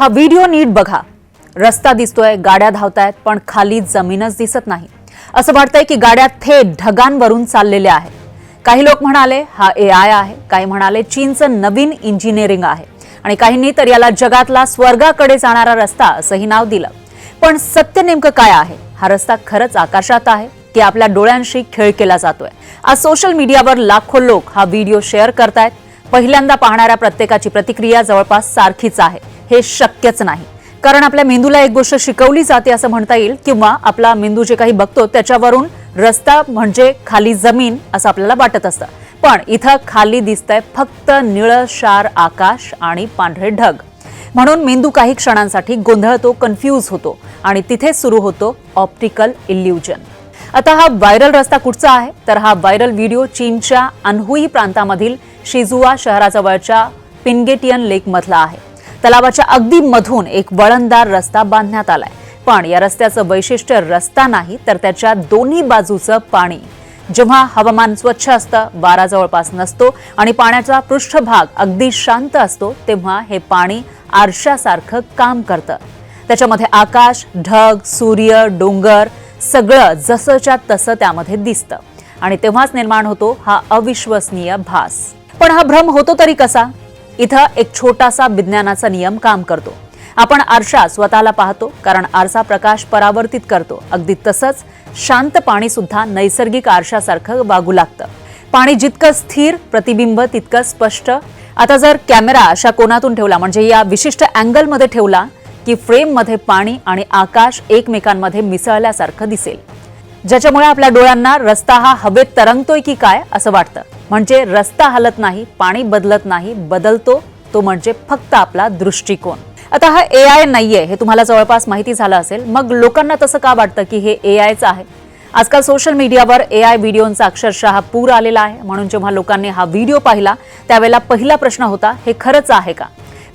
हा व्हिडिओ नीट बघा. रस्ता दिसतोय, गाड्या धावतायत, पण खाली जमीनच दिसत नाही. असं वाटतंय की गाड्या थेट ढगांवरून चाललेल्या आहेत. काही लोक म्हणाले हा AI आहे, काही म्हणाले चीनचं नवीन इंजिनिअरिंग आहे आणि काहींनी तर याला जगातला स्वर्गाकडे जाणारा रस्ता असंही नाव दिलं. पण सत्य नेमकं काय आहे? हा रस्ता खरंच आकाशात आहे की आपल्या डोळ्यांशी खेळ केला जातोय? आज सोशल मीडियावर लाखो लोक हा व्हिडिओ शेअर करतायत. पहिल्यांदा पाहणाऱ्या प्रत्येकाची प्रतिक्रिया जवळपास सारखीच आहे. हे शक्यच नाही, कारण आपल्या मेंदूला एक गोष्ट शिकवली जाते असं म्हणता येईल, किंवा आपला मेंदू जे काही बघतो त्याच्यावरून रस्ता म्हणजे खाली जमीन असं आपल्याला वाटत असतं. पण इथं खाली दिसतंय फक्त निळशार आकाश आणि पांढरे ढग. म्हणून मेंदू काही क्षणांसाठी गोंधळतो, कन्फ्यूज होतो आणि तिथे सुरू होतो ऑप्टिकल इल्युजन. आता हा व्हायरल रस्ता कुठचा आहे? तर हा व्हायरल व्हिडिओ चीनच्या अनहुई प्रांतामधील शिजुआ शहराजवळच्या पिनगेटियन लेक मधला आहे. तलावाच्या अगदी मधून एक वळणदार रस्ता बांधण्यात आलाय. पण या रस्त्याचं वैशिष्ट्य रस्ता नाही, तर त्याच्या दोन्ही बाजूचं पाणी. जेव्हा हवामान स्वच्छ असतं, वारा जवळपास नसतो आणि पाण्याचा पृष्ठभाग अगदी शांत असतो, तेव्हा हे पाणी आरशासारखं काम करतं. त्याच्यामध्ये आकाश, ढग, सूर्य, डोंगर सगळं जसंच्या तसं त्यामध्ये दिसतं आणि तेव्हाच निर्माण होतो हा अविश्वसनीय भास. पण हा भ्रम होतो तरी कसा? इथं एक छोटासा विज्ञानाचा नियम काम करतो. आपण आरशा स्वतःला पाहतो, कारण आरसा प्रकाश परावर्तित करतो. अगदी तसंच शांत पाणी सुद्धा नैसर्गिक आरशासारखं वागू लागतं. पाणी जितकं स्थिर, प्रतिबिंब तितकं स्पष्ट. आता जर कॅमेरा अशा कोनातून ठेवला, म्हणजे या विशिष्ट अँगलमध्ये ठेवला, की फ्रेममध्ये पाणी आणि आकाश एकमेकांमध्ये मिसळल्यासारखं दिसेल, ज्याच्यामुळे आपल्या डोळ्यांना रस्ता हा हवेत तरंगतोय की काय असं वाटतं. म्हणजे रस्ता हलत नाही, पाणी बदलत नाही, बदलतो तो म्हणजे फक्त आपला दृष्टिकोन. आता हा AI नाहीये हे तुम्हाला जवळपास माहिती झालं असेल. मग लोकांना तसं का वाटतं की हे AIच आहे? आजकाल सोशल मीडियावर AI व्हिडिओंचा अक्षरशः पूर आलेला आहे. म्हणून जेव्हा लोकांनी हा व्हिडिओ पाहिला त्यावेळेला पहिला प्रश्न होता, हे खरंच आहे का?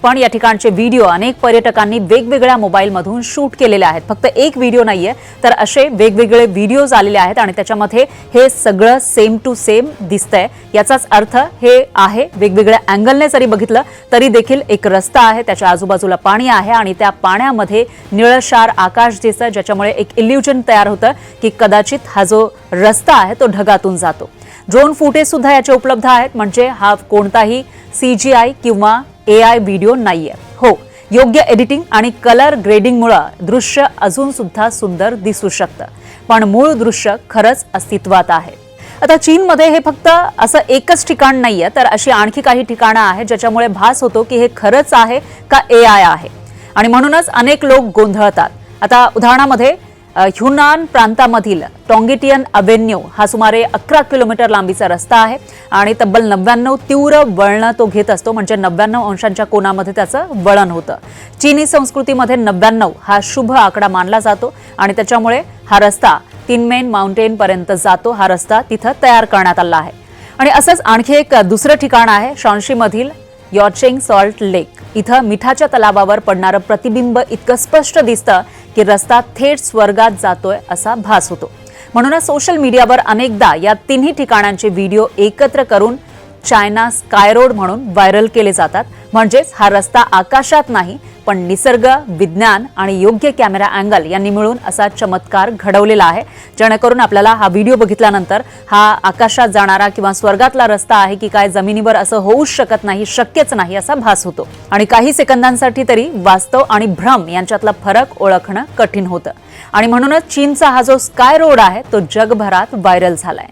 पण या ठिकाणचे व्हिडिओ अनेक पर्यटकांनी वेगवेगळ्या मोबाईलमधून शूट केलेले आहेत. फक्त एक व्हिडिओ नाहीये, तर असे वेगवेगळे व्हिडिओज आलेले आहेत आणि त्याच्यामध्ये हे सगळं सेम टू सेम दिसतंय. याचाच अर्थ हे आहे, वेगवेगळ्या अँगलने जरी बघितलं तरी देखील एक रस्ता आहे, त्याच्या आजूबाजूला पाणी आहे आणि त्या पाण्यामध्ये निळशार आकाश दिसतं, ज्याच्यामुळे एक इल्युजन तयार होतं की कदाचित हा जो रस्ता आहे तो ढगातून जातो. ड्रोन फुटेज सुद्धा याचे उपलब्ध आहेत. म्हणजे हा कोणताही CGI किंवा AI व्हिडिओ नाहीये. हो, योग्य एडिटिंग आणि कलर ग्रेडिंगमुळे दृश्य अजून सुद्धा सुंदर दिसू शकतं, पण मूळ दृश्य खरंच अस्तित्वात आहे. आता चीनमध्ये हे फक्त असं एकच ठिकाण नाहीये, तर अशी आणखी काही ठिकाणं आहेत ज्याच्यामुळे भास होतो की हे खरंच आहे का AI आहे, आणि म्हणूनच अनेक लोक गोंधळतात. आता उदाहरणामध्ये ह्युनान प्रांतामधील टॉंगेटियन अव्हेन्यू हा सुमारे 11 किलोमीटर लांबीचा रस्ता आहे आणि तब्बल 99 तीव्र वळणं तो घेत असतो. म्हणजे 99 अंशांच्या कोनामध्ये त्याचं वळण होतं. चीनी संस्कृतीमध्ये 99 हा शुभ आकडा मानला जातो आणि त्याच्यामुळे हा रस्ता तिनमेन माउंटेन पर्यंत जातो. हा रस्ता तिथं तयार करण्यात आला आहे. आणि असंच आणखी एक दुसरं ठिकाण आहे शॉन्शीमधील यॉचेंग सॉल्ट लेक. इथं मिठाच्या तलावावर पडणारं प्रतिबिंब इतकं स्पष्ट दिसतं की रस्ता थेट स्वर्गात जातोय असा भास होतो. म्हणूनच सोशल मीडियावर अनेकदा या तिन्ही ठिकाणांचे व्हिडिओ एकत्र करून चायना स्काय रोड म्हणून व्हायरल केले जातात. म्हणजेच हा रस्ता आकाशात नाही, पण निसर्ग, विज्ञान आणि योग्य कॅमेरा अँगल यांनी मिळून असा चमत्कार घडवलेला आहे, जेणेकरून आपल्याला हा व्हिडिओ बघितल्यानंतर हा आकाशात जाणारा किंवा स्वर्गातला रस्ता आहे की काय जमिनीवर असं होऊच शकत नाही, शक्यच नाही असा भास होतो. आणि काही सेकंदांसाठी तरी वास्तव आणि भ्रम यांच्यातला फरक ओळखणं कठीण होतं. आणि म्हणूनच चीनचा हा जो स्काय रोड आहे तो जगभरात व्हायरल झालाय.